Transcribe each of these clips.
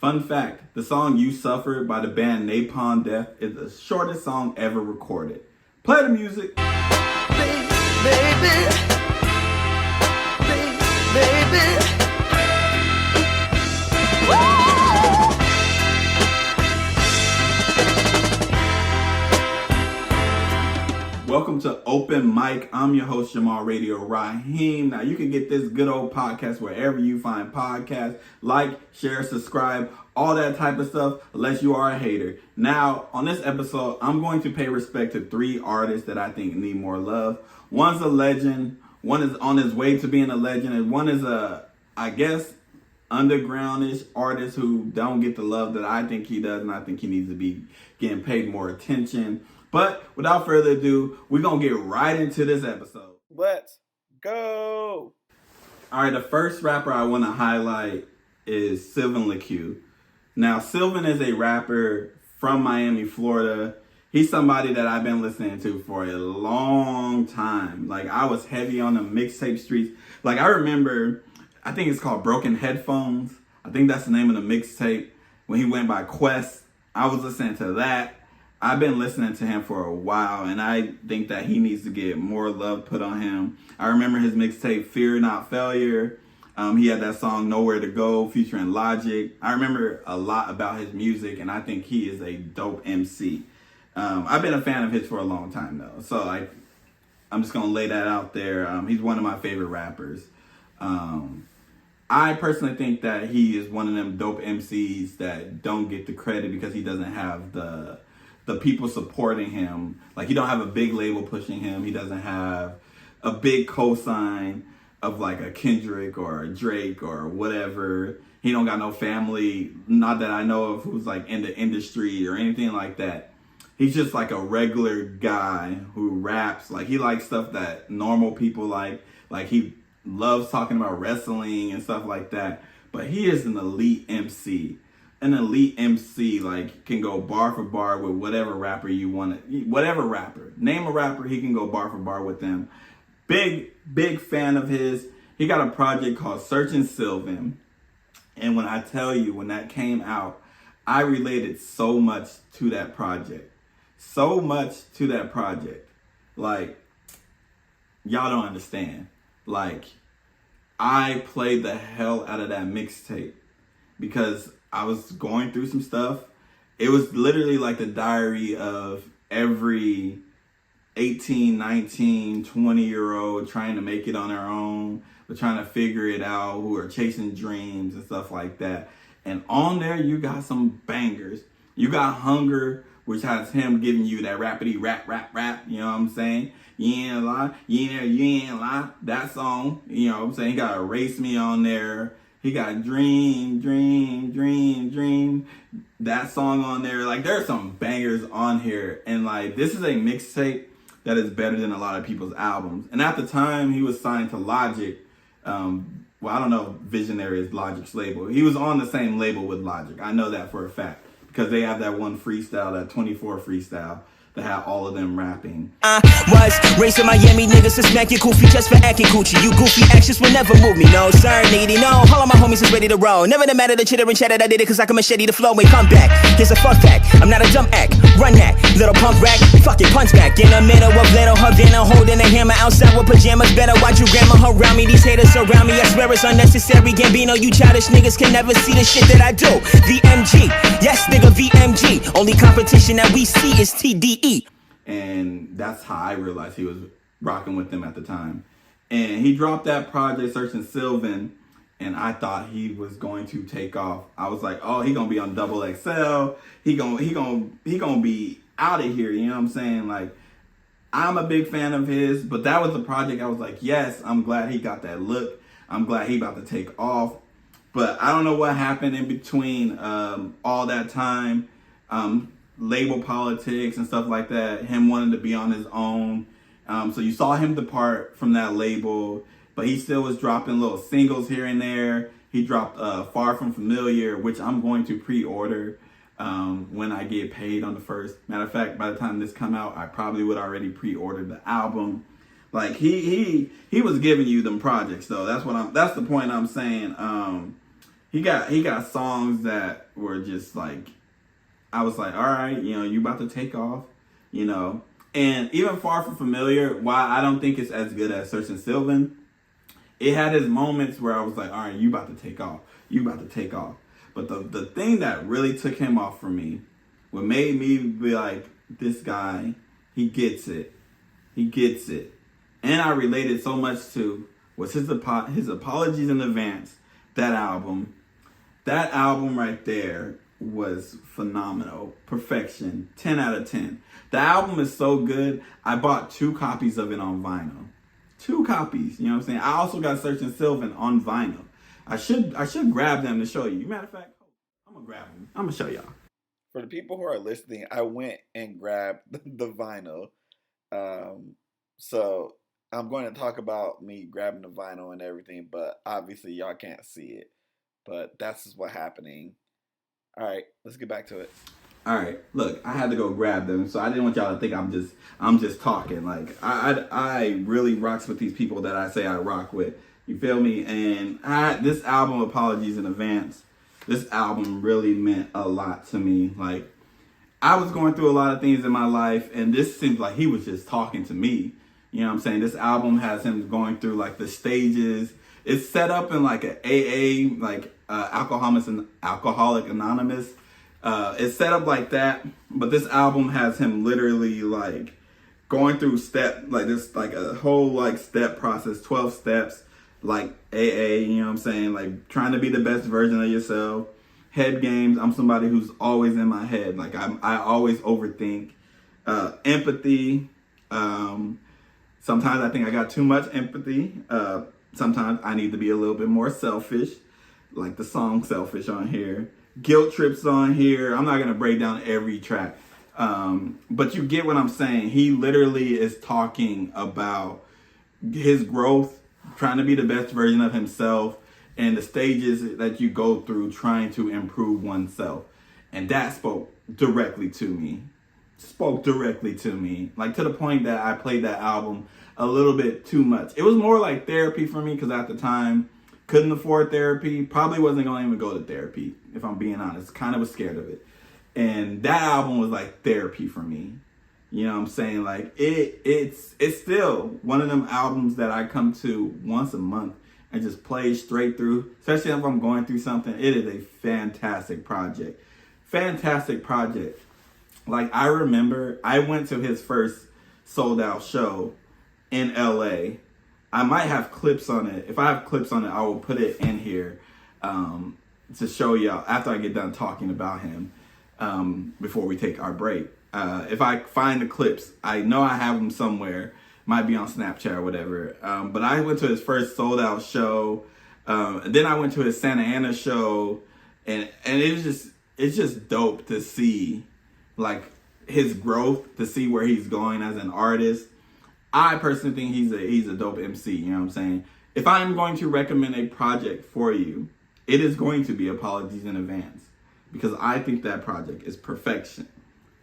Fun fact, the song You Suffered by the band Napalm Death is the shortest song ever recorded. Play the music. Baby. Welcome to Open M.I.C. I'm your host, Jamal Raheem. Now, you can get this good old podcast wherever you find podcasts. Like, share, subscribe, all that type of stuff, unless you are a hater. Now, on this episode, I'm going to pay respect to 3 artists that I think need more love. One's a legend, one is on his way to being a legend, and one is undergroundish artist who don't get the love that I think he does, and I think he needs to be getting paid more attention. But without further ado, we're going to get right into this episode. Let's go. All right, the first rapper I want to highlight is Sylvan LaQ. Now, Sylvan is a rapper from Miami, Florida. He's somebody that I've been listening to for a long time. Like, I was heavy on the mixtape streets. Like, I remember, I think it's called Broken Headphones. I think that's the name of the mixtape. When he went by Quest, I was listening to that. I've been listening to him for a while, and I think that he needs to get more love put on him. I remember his mixtape, Fear Not Failure. He had that song, Nowhere to Go, featuring Logic. I remember a lot about his music, and I think he is a dope MC. I've been a fan of his for a long time, though. So I'm just going to lay that out there. He's one of my favorite rappers. I personally think that he is one of them dope MCs that don't get the credit because he doesn't have the people supporting him. Like, he don't have a big label pushing him. He doesn't have a big cosign of like a Kendrick or a Drake or whatever. He don't got no family, not that I know of, who's like in the industry or anything like that. He's just like a regular guy who raps. Like, he likes stuff that normal people like. Like, he loves talking about wrestling and stuff like that. But he is an elite MC. An elite MC, like, can go bar for bar with whatever rapper you want. Whatever rapper. Name a rapper, he can go bar for bar with them. Big fan of his. He got a project called Searching Sylvan. And when I tell you, when that came out, I related so much to that project. So much to that project. Like, y'all don't understand. Like, I played the hell out of that mixtape because I was going through some stuff. It was literally like the diary of every 18, 19, 20-year-old trying to make it on their own, but trying to figure it out, who are chasing dreams and stuff like that. And on there, you got some bangers. You got Hunger, which has him giving you that rapidy rap, you know what I'm saying? You ain't lie, you ain't lie, that song, you know what I'm saying? He got Erase Me on there. He got Dream, that song on there. Like, there's some bangers on here. And like, this is a mixtape that is better than a lot of people's albums. And at the time, he was signed to Logic. Well, I don't know if Visionary is Logic's label. He was on the same label with Logic. I know that for a fact. Because they have that one freestyle, that 24 freestyle, that had all of them rapping. Was raised in Miami, niggas to smack your goofy just for acting coochie. You goofy actions will never move me, no sir, needy, no. All of my homies is ready to roll. Never the matter the chitter and chatter, I did it cause I can machete the flow and come back. Here's a fun fact, I'm not a dumb act. Run that, little pump rack, fucking punch back. In the middle of little Havana, holding a hammer outside with pajamas. Better watch your grandma around me, these haters surround me. I swear it's unnecessary, Gambino, you childish niggas can never see the shit that I do. VMG, yes nigga, VMG. Only competition that we see is TDE. And that's how I realized he was rocking with them at the time. And he dropped that project, Searching Sylvan, and I thought he was going to take off. I was like, oh, he gonna be on Double XL. He gonna be out of here. You know what I'm saying? Like, I'm a big fan of his, but that was the project I was like, yes, I'm glad he got that look. I'm glad he about to take off. But I don't know what happened in between all that time. Label politics and stuff like that, him wanting to be on his own. So you saw him depart from that label, but he still was dropping little singles here and there. He dropped Far From Familiar, which I'm going to pre-order when I get paid on the first. Matter of fact, by the time this come out, I probably would already pre-order the album. Like, he was giving you them projects though. That's the point I'm saying. he got songs that were just like, I was like, all right, you about to take off, And even Far From Familiar, while I don't think it's as good as Search and Sylvan, it had its moments where I was like, all right, you about to take off. You about to take off. But the thing that really took him off for me, what made me be like, this guy, he gets it. He gets it. And I related so much to was his apologies in advance. That album right there was phenomenal. Perfection. 10 out of 10. The album is so good. I bought 2 copies of it on vinyl. 2 copies. You know what I'm saying? I also got Search and Sylvan on vinyl. I should grab them to show you. Matter of fact, I'm gonna grab them. I'm gonna show y'all. For the people who are listening, I went and grabbed the vinyl. So I'm going to talk about me grabbing the vinyl and everything, but obviously y'all can't see it. But that's just what's happening. All right, let's get back to it. All right, look, I had to go grab them, so I didn't want y'all to think I'm just talking. Like I really rocks with these people that I say I rock with. You feel me? And this album, apologies in advance. This album really meant a lot to me. Like, I was going through a lot of things in my life, and this seems like he was just talking to me. You know what I'm saying? This album has him going through like the stages. It's set up in like an AA, like Alcoholic Anonymous. It's set up like that, but this album has him literally like going through a whole like step process, 12 steps, like AA, you know what I'm saying? Like trying to be the best version of yourself. Head games. I'm somebody who's always in my head. Like I always overthink. Empathy. Sometimes I think I got too much empathy. Sometimes I need to be a little bit more selfish, like the song Selfish on here. Guilt Trips on here. I'm not going to break down every track. But you get what I'm saying. He literally is talking about his growth, trying to be the best version of himself, and the stages that you go through trying to improve oneself. And that spoke directly to me. Like to the point that I played that album a little bit too much. It was more like therapy for me because at the time, couldn't afford therapy. Probably wasn't going to even go to therapy, if I'm being honest. Kind of was scared of it. And that album was like therapy for me. You know what I'm saying? Like it's still one of them albums that I come to once a month and just play straight through. Especially if I'm going through something. It is a fantastic project. Fantastic project. Like I remember I went to his first sold out show in LA. I might have clips on it. If I have clips on it, I will put it in here to show y'all after I get done talking about him before we take our break. If I find the clips, I know I have them somewhere. Might be on Snapchat or whatever. But I went to his first sold out show. Then I went to his Santa Ana show, and it's just dope to see like his growth, to see where he's going as an artist. I personally think he's a dope MC, you know what I'm saying? If I'm going to recommend a project for you, it is going to be Apologies in Advance, because I think that project is perfection.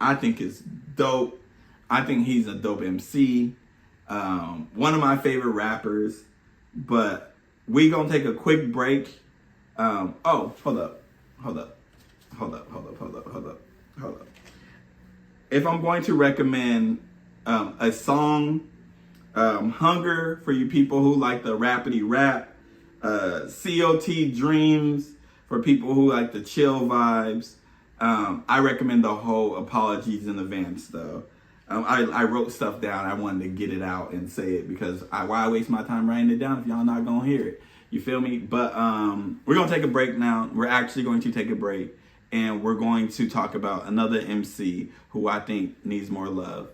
I think it's dope. I think he's a dope MC. One of my favorite rappers. But we gonna take a quick break. Hold up. If I'm going to recommend a song, Hunger for you people who like the rapidy rap, COT Dreams for people who like the chill vibes. I recommend the whole Apologies in Advance though. I wrote stuff down. I wanted to get it out and say it because why waste my time writing it down if y'all not gonna hear it? You feel me? But we're gonna take a break now. We're actually going to take a break, and we're going to talk about another MC who I think needs more love.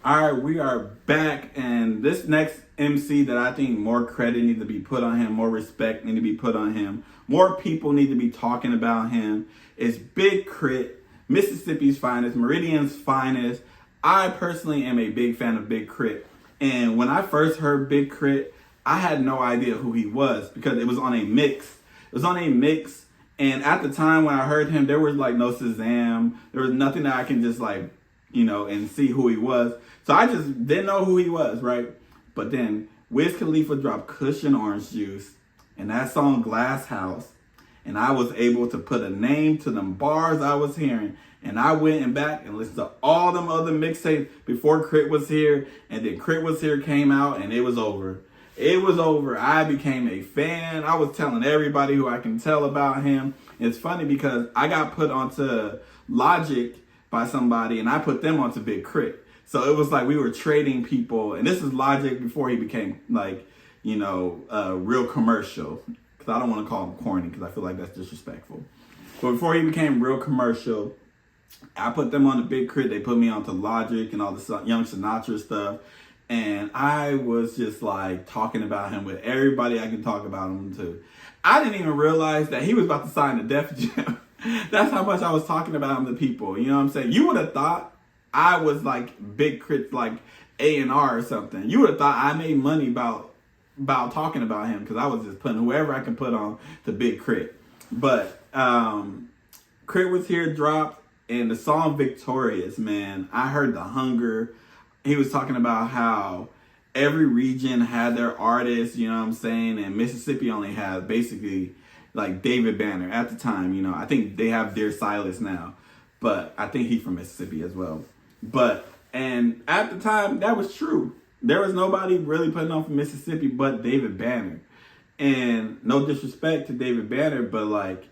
All right, we are back, and this next MC that I think more credit needs to be put on him, more respect need to be put on him, more people need to be talking about him, is Big Crit, Mississippi's finest, Meridian's finest. I personally am a big fan of Big Crit, and when I first heard Big Crit, I had no idea who he was because it was on a mix. It was on a mix, and at the time when I heard him, there was like no Shazam. There was nothing that I can just like, and see who he was. So I just didn't know who he was, right? But then Wiz Khalifa dropped Kush and Orange Juice and that song Glass House. And I was able to put a name to them bars I was hearing. And I went and back and listened to all them other mixtapes before Crit Was Here. And then Crit Was Here came out and it was over. It was over. I became a fan. I was telling everybody who I can tell about him. It's funny because I got put onto Logic by somebody and I put them onto Big Crit. So it was like we were trading people. And this is Logic before he became like, real commercial. Because I don't want to call him corny because I feel like that's disrespectful. But before he became real commercial, I put them on the Big Crit. They put me onto Logic and all the Young Sinatra stuff. And I was just like talking about him with everybody I can talk about him to. I didn't even realize that he was about to sign to Def Jam. That's how much I was talking about him to people. You know what I'm saying? You would have thought I was like Big Crit's like A&R or something. You would have thought I made money about talking about him because I was just putting whoever I can put on to Big Crit. But Crit Was Here dropped. And the song Victorious, man, I heard the hunger. He was talking about how every region had their artists, you know what I'm saying? And Mississippi only had basically like David Banner at the time, I think they have Dear Silas now. But I think he's from Mississippi as well. And at the time, that was true. There was nobody really putting on from Mississippi but David Banner. And no disrespect to David Banner, but like,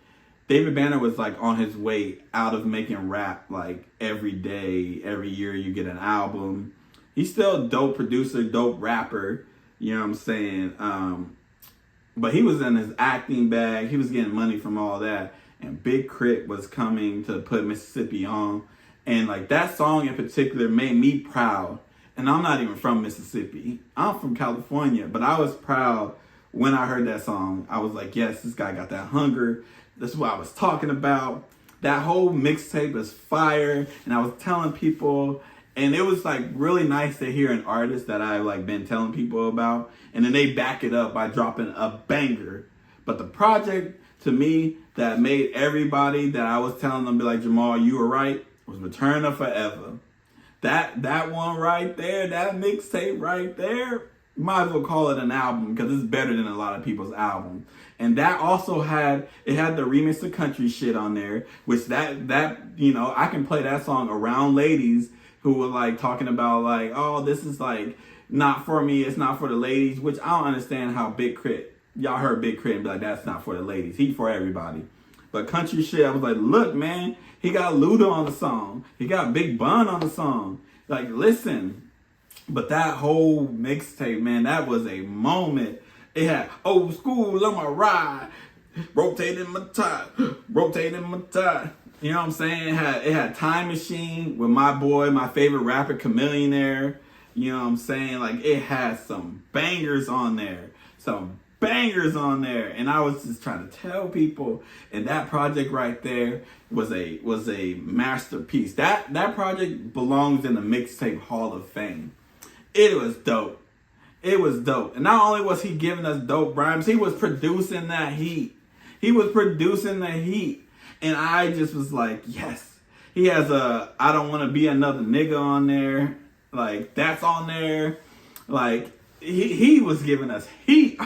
David Banner was like on his way out of making rap like every day, every year you get an album. He's still a dope producer, dope rapper, you know what I'm saying? But he was in his acting bag. He was getting money from all that. And Big Crit was coming to put Mississippi on. And like that song in particular made me proud. And I'm not even from Mississippi. I'm from California. But I was proud when I heard that song. I was like, yes, this guy got that hunger. That's what I was talking about. That whole mixtape is fire. And I was telling people, and it was like really nice to hear an artist that I've like been telling people about. And then they back it up by dropping a banger. But the project to me that made everybody that I was telling them be like, Jamal, you were right, was Return of Forever. That one right there, that mixtape right there, might as well call it an album because it's better than a lot of people's albums. And that also had the remix of country shit on there, which that I can play that song around ladies who were like talking about like, oh, this is like not for me, it's not for the ladies, which I don't understand how Big Crit, y'all heard Big Crit and be like, that's not for the ladies, he for everybody. But country shit, I was like, look, man, he got Luda on the song, he got Big Bun on the song, like listen. But that whole mixtape, man, that was a moment. It had Old School on my ride, rotating my tie. You know what I'm saying? It had Time Machine with my boy, my favorite rapper, Chameleonaire. You know what I'm saying? Like it had some bangers on there. And I was just trying to tell people, and that project right there was a masterpiece. That project belongs in the Mixtape Hall of Fame. It was dope. And not only was he giving us dope rhymes, he was producing that heat. And I just was like, yes. He has I Don't Want to Be Another Nigga on there. Like, that's on there. Like, he was giving us heat.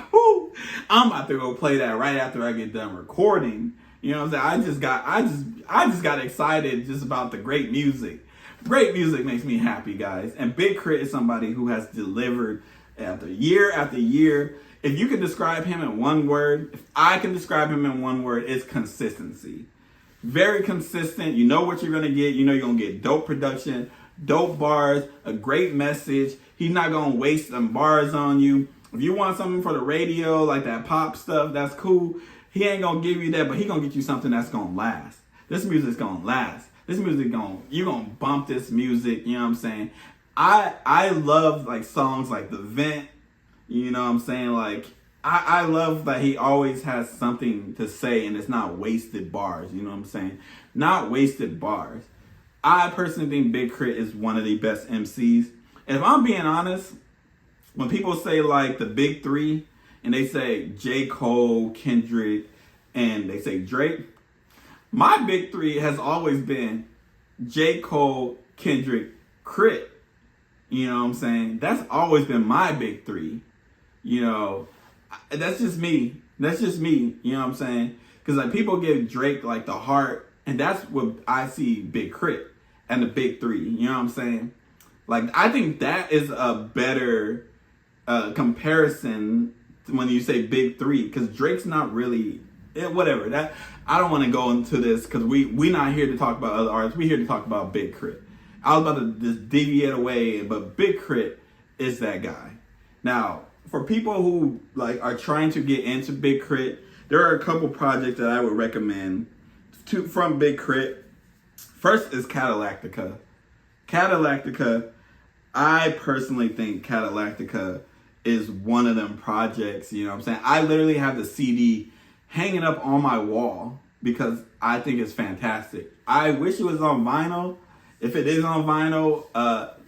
I'm about to go play that right after I get done recording. You know what I'm saying? I just got excited just about the great music. Great music makes me happy, guys. And Big Crit is somebody who has delivered after year. If you can describe him in one word, if I can describe him in one word, it's consistency. Very consistent. You know what you're going to get. You know you're going to get dope production, dope bars, a great message. He's not going to waste some bars on you. If you want something for the radio, like that pop stuff, that's cool. He ain't going to give you that, but he going to get you something that's going to last. This music's going to last. This music you're going to bump this music, you know what I'm saying? I love like songs like The Vent, you know what I'm saying? Like, I love that he always has something to say and it's not wasted bars, you know what I'm saying? Not wasted bars. I personally think Big Crit is one of the best MCs. And if I'm being honest, when people say like the big three and they say J. Cole, Kendrick, and they say Drake, my big three has always been J. Cole, Kendrick, Crit. You know what I'm saying? That's always been my big three. You know, that's just me. That's just me. You know what I'm saying? Because like people give Drake like the heart, and that's what I see Big Crit and the big three. You know what I'm saying? Like I think that is a better comparison when you say big three, because Drake's not really whatever. That I don't want to go into this because we not here to talk about other artists. We here to talk about Big Crit. I was about to just deviate away, but Big Crit is that guy. Now, for people who like are trying to get into Big Crit, there are a couple projects that I would recommend from Big Crit. First is Cadillactica. Cadillactica, I personally think Cadillactica is one of them projects, you know what I'm saying? I literally have the CD hanging up on my wall because I think it's fantastic. I wish it was on vinyl. If it is on vinyl,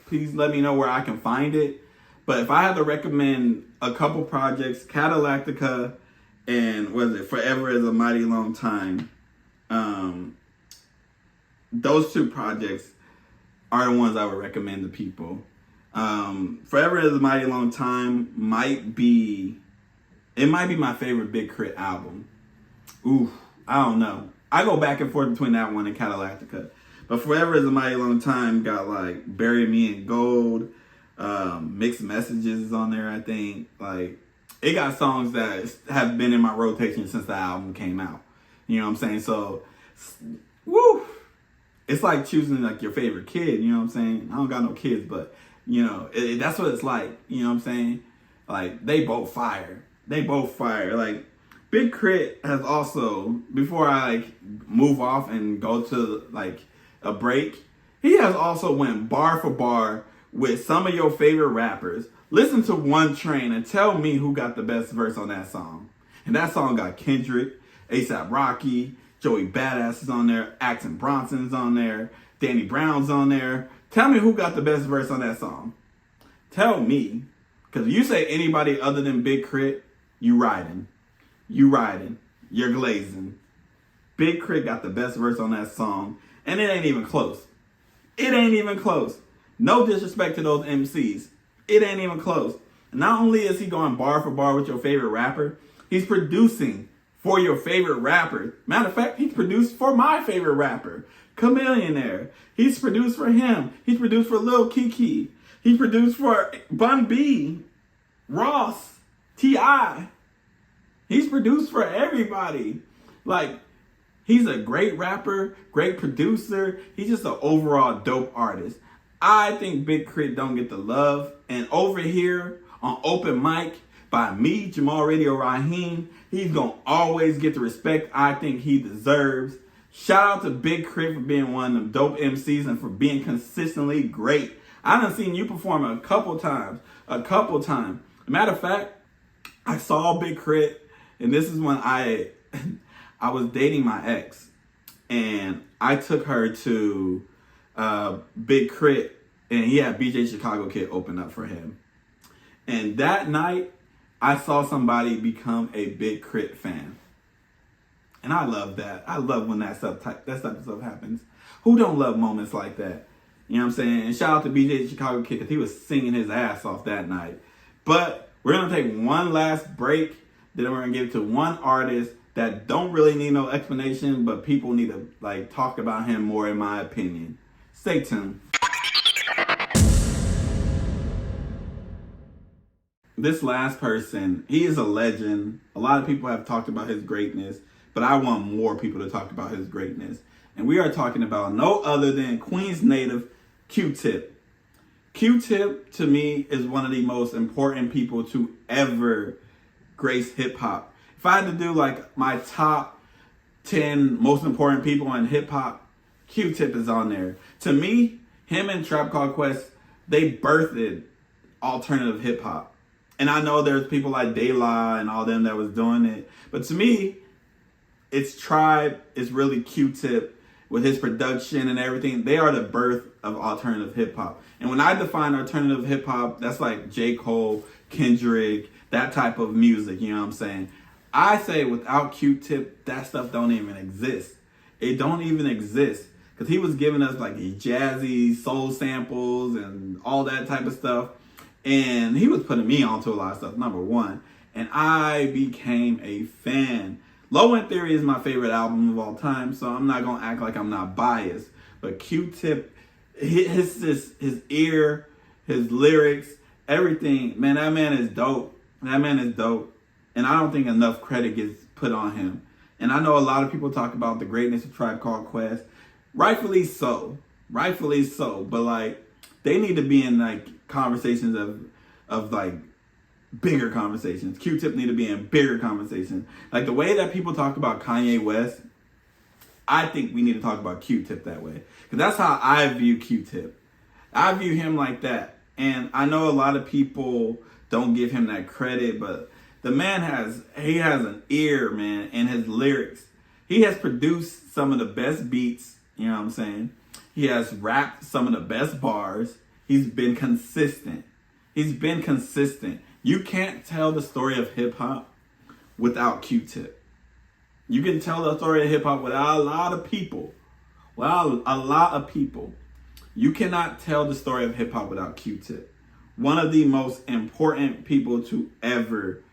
please let me know where I can find it. But if I had to recommend a couple projects, Cadillactica and Forever is a Mighty Long Time, those two projects are the ones I would recommend to people. Forever is a Mighty Long Time might be my favorite Big Crit album. Ooh, I don't know. I go back and forth between that one and Cadillactica. But Forever is a Mighty Long Time got like Bury Me in Gold, Mixed Messages is on there, I think. Like, it got songs that have been in my rotation since the album came out. You know what I'm saying? So, woo! It's like choosing like your favorite kid, you know what I'm saying? I don't got no kids, but you know, that's what it's like, you know what I'm saying? Like, they both fire. They both fire. Like, Big Crit has also, before I like move off and go to like a break, he has also went bar for bar with some of your favorite rappers. Listen to One Train and tell me who got the best verse on that song. And that song got Kendrick, A$AP Rocky, Joey Badass is on there, Action Bronson's on there, Danny Brown's on there. Tell me who got the best verse on that song. Tell me. Because if you say anybody other than Big Crit, you riding. You riding. You're glazing. Big Crit got the best verse on that song. And it ain't even close. It ain't even close. No disrespect to those MCs. It ain't even close. Not only is he going bar for bar with your favorite rapper, he's producing for your favorite rapper. Matter of fact, he's produced for my favorite rapper, Chameleonaire. He's produced for him. He's produced for Lil Kiki. He produced for Bun B, Ross, T.I. He's produced for everybody. Like, he's a great rapper, great producer. He's just an overall dope artist. I think Big Crit don't get the love. And over here on Open M.I.C by me, Jamal Radio Raheem, he's going to always get the respect I think he deserves. Shout out to Big Crit for being one of them dope MCs and for being consistently great. I done seen you perform a couple times. Matter of fact, I saw Big Crit, and this is when I was dating my ex, and I took her to Big Crit, and he had BJ Chicago Kid open up for him. And that night, I saw somebody become a Big Crit fan. And I love that. I love when that type of stuff happens. Who don't love moments like that? You know what I'm saying? And shout out to BJ Chicago Kid, because he was singing his ass off that night. But we're going to take one last break. Then we're going to give it to one artist that don't really need no explanation, but people need to like talk about him more, in my opinion. Stay tuned. This last person, he is a legend. A lot of people have talked about his greatness, but I want more people to talk about his greatness. And we are talking about no other than Queens native Q-Tip. Q-Tip, to me, is one of the most important people to ever grace hip-hop. If I had to do like my top 10 most important people in hip-hop, Q-Tip is on there. To me, him and Trap Called Quest, they birthed alternative hip-hop. And I know there's people like De La and all them that was doing it. But to me, it's Tribe, it's really Q-Tip with his production and everything. They are the birth of alternative hip-hop. And when I define alternative hip-hop, that's like J. Cole, Kendrick, that type of music, you know what I'm saying? I say without Q-Tip, that stuff don't even exist. It don't even exist. because he was giving us like these jazzy soul samples and all that type of stuff. And he was putting me onto a lot of stuff, number one. And I became a fan. Low End Theory is my favorite album of all time, so I'm not going to act like I'm not biased. But Q-Tip, his ear, his lyrics, everything, man, that man is dope. That man is dope. And I don't think enough credit gets put on him. And I know a lot of people talk about the greatness of Tribe Called Quest. Rightfully so. Rightfully so. But like, they need to be in like conversations of like bigger conversations. Q-Tip need to be in bigger conversations. Like the way that people talk about Kanye West, I think we need to talk about Q-Tip that way. Because that's how I view Q-Tip. I view him like that. And I know a lot of people don't give him that credit, but the man has an ear, man, and his lyrics. He has produced some of the best beats, you know what I'm saying? He has rapped some of the best bars. He's been consistent. You can't tell the story of hip hop without Q-Tip. You can tell the story of hip hop without a lot of people. You cannot tell the story of hip hop without Q-Tip. One of the most important people to ever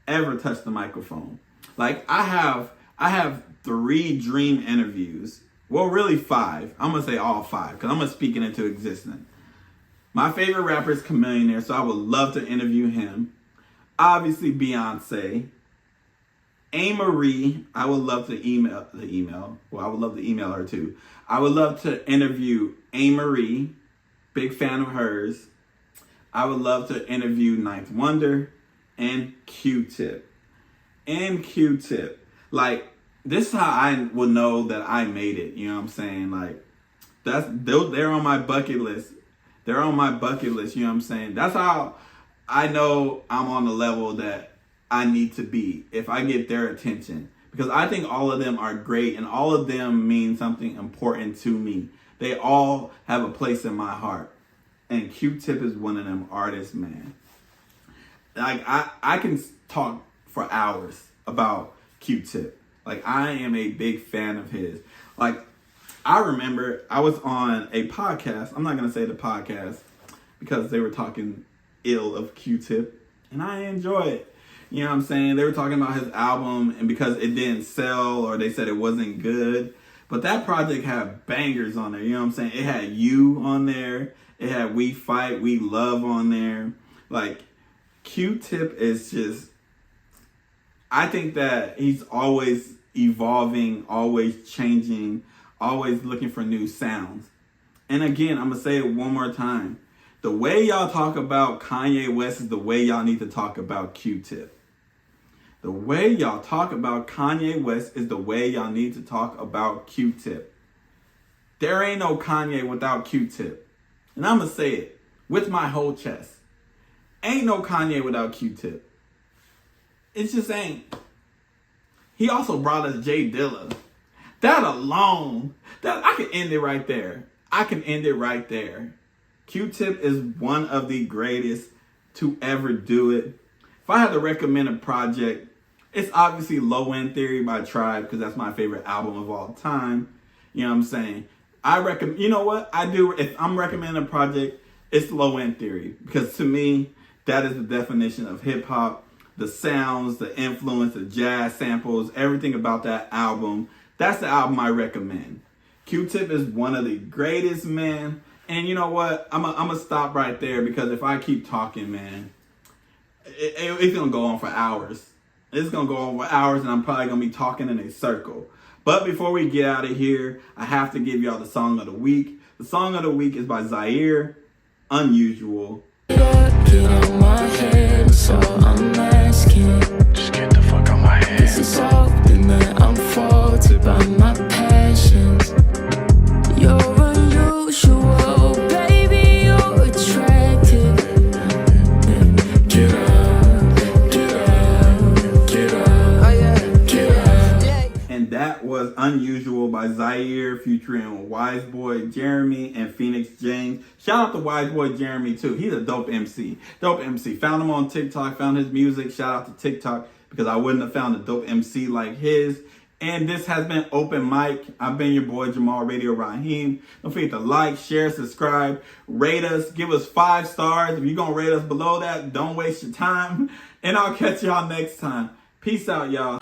touch the microphone. Like I have 3 dream interviews. Well, really 5. I'm gonna say all 5 because I'm gonna speak it into existence. My favorite rapper is Chamillionaire, so I would love to interview him. Obviously, Beyonce. A-Marie, I would love to email. Well, I would love to email her too. I would love to interview A-Marie. Big fan of hers. I would love to interview Ninth Wonder and Q-Tip. Like, this is how I will know that I made it. You know what I'm saying? Like, they're on my bucket list. You know what I'm saying? That's how I know I'm on the level that I need to be if I get their attention. Because I think all of them are great and all of them mean something important to me. They all have a place in my heart. And Q-Tip is one of them artists, man. Like, I can talk for hours about Q-Tip. Like, I am a big fan of his. Like, I remember I was on a podcast. I'm not going to say the podcast because they were talking ill of Q-Tip. And I enjoy it. You know what I'm saying? They were talking about his album and because it didn't sell or they said it wasn't good. But that project had bangers on there. You know what I'm saying? It had You on there. It had We Fight, We Love on there. Like, Q-Tip is just... I think that he's always evolving, always changing, always looking for new sounds. And again, I'm going to say it one more time. The way y'all talk about Kanye West is the way y'all need to talk about Q-Tip. The way y'all talk about Kanye West is the way y'all need to talk about Q-Tip. There ain't no Kanye without Q-Tip. And I'm going to say it with my whole chest. Ain't no Kanye without Q-Tip. It just ain't. He also brought us Jay Dilla. That alone, I can end it right there. Q-Tip is one of the greatest to ever do it. If I had to recommend a project, it's obviously Low End Theory by Tribe because that's my favorite album of all time. You know what I'm saying? I recommend, you know what? I do, if I'm recommending a project, it's Low End Theory because to me, that is the definition of hip hop. The sounds, the influence, the jazz samples, everything about that album. That's the album I recommend. Q-Tip is one of the greatest, man. And you know what? I'm gonna stop right there because if I keep talking, man, it's gonna go on for hours. It's gonna go on for hours and I'm probably gonna be talking in a circle. But before we get out of here, I have to give y'all the song of the week. The song of the week is by Zahir, Unusual. Get out my head, so I'm asking. Just get the fuck out my head. This is something that I'm faulted by my passions. You're unusual, baby, you're attractive. Get out, get out, get out, oh yeah, get out. And that was Unusual by Zahir featuring Wiseboy, Jeremy, and Phoenix James. Shout out to Wiseboy Jeremy too. He's a dope MC. Found him on TikTok, found his music. Shout out to TikTok because I wouldn't have found a dope MC like his And this has been Open Mic. I've been your boy Jamal Radio Raheem. Don't forget to like, share, subscribe, rate us, give us 5 stars. If you're gonna rate us below that, don't waste your time. And I'll catch y'all next time. Peace out, y'all.